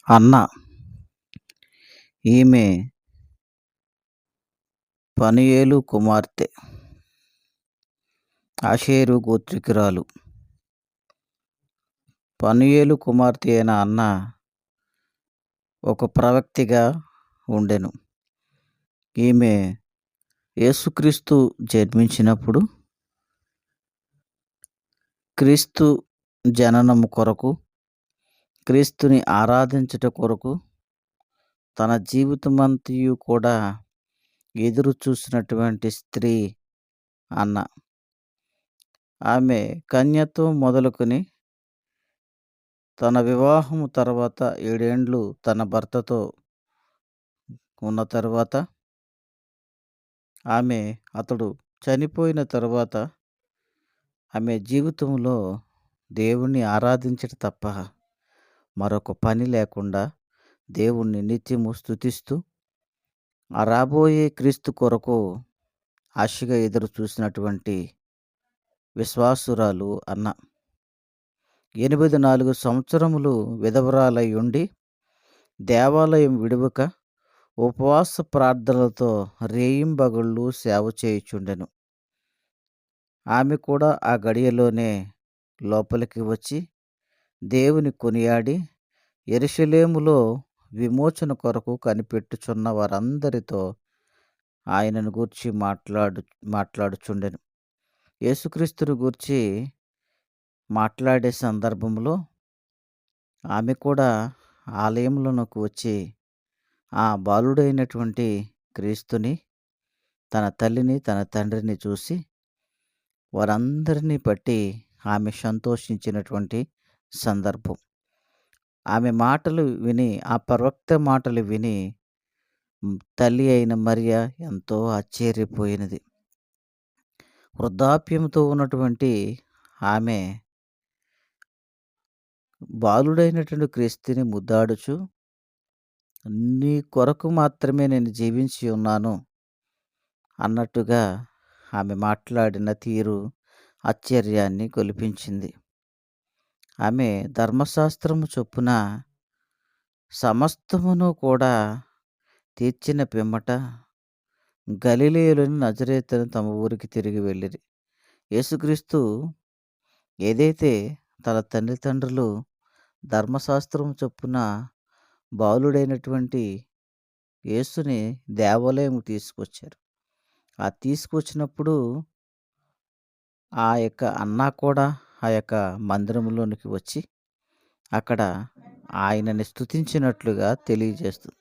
అన్న. ఈమె పనూయేలు కుమార్తె. ఆషేరు గోత్రికురాలు. పనూయేలు కుమార్తె అయిన అన్న ఒక ప్రవక్తిగా ఉండెను. ఈమె యేసుక్రీస్తు జన్మించినప్పుడు క్రీస్తు జననము కొరకు, క్రీస్తుని ఆరాధించుట కొరకు తన జీవితమంతయు కూడా ఎదురు చూసినటువంటి స్త్రీ అన్న. ఆమె కన్యతో మొదలుకొని తన వివాహము తర్వాత 7 ఏండ్లు తన భర్తతో ఉన్న తరువాత అతడు చనిపోయిన తరువాత ఆమె జీవితంలో దేవుణ్ణి ఆరాధించట తప్ప మరొక పని లేకుండా దేవుణ్ణి నిత్యము స్తుతిస్తూ ఆ రాబోయే క్రీస్తు కొరకు ఆశగా ఎదురు చూసినటువంటి విశ్వాసురాలు అన్న. 84 సంవత్సరములు విధవరాలై ఉండి దేవాలయం విడువక ఉపవాస ప్రార్థనలతో రేయింబగళ్ళు సేవ చేయుచుండెను. ఆమె కూడా ఆ గడియలోనే లోపలికి వచ్చి దేవుని కొనియాడి యెరూషలేములో విమోచన కొరకు కనిపెట్టుచున్న వారందరితో ఆయనను గూర్చి మాట్లాడుచుండెను. యేసుక్రీస్తుని గూర్చి మాట్లాడే సందర్భంలో ఆమె కూడా ఆలయంలోనికి వచ్చి ఆ బాలుడైనటువంటి క్రీస్తుని, తన తల్లిని, తన తండ్రిని చూసి వారందరినీ బట్టి ఆమె సంతోషించినటువంటి సందర్భం. ఆమె మాటలు విని, ఆ ప్రవక్త మాటలు విని తల్లి అయిన మరియ ఎంతో ఆశ్చర్యపోయినది. వృద్ధాప్యంతో ఉన్నటువంటి ఆమె బాలుడైనటువంటి క్రీస్తుని ముద్దాడుచు, నీ కొరకు మాత్రమే నేను జీవించి ఉన్నాను అన్నట్టుగా ఆమె మాట్లాడిన తీరు ఆశ్చర్యాన్ని గొలిపించింది. ఆమె ధర్మశాస్త్రము చొప్పున సమస్తమును కూడా తీర్చిన పిమ్మట గలిలయలోని నజరేతును తమ ఊరికి తిరిగి వెళ్ళిరి. యేసుక్రీస్తు ఏదైతే తన తల్లిదండ్రులు ధర్మశాస్త్రం చొప్పున బాలుడైనటువంటి యేసుని దేవాలయం తీసుకొచ్చారు. ఆ తీసుకొచ్చినప్పుడు ఆ యొక్క అన్న కూడా ఆ యొక్క మందిరంలోనికి వచ్చి అక్కడ ఆయనని స్తుతించినట్లుగా తెలియజేస్తుంది.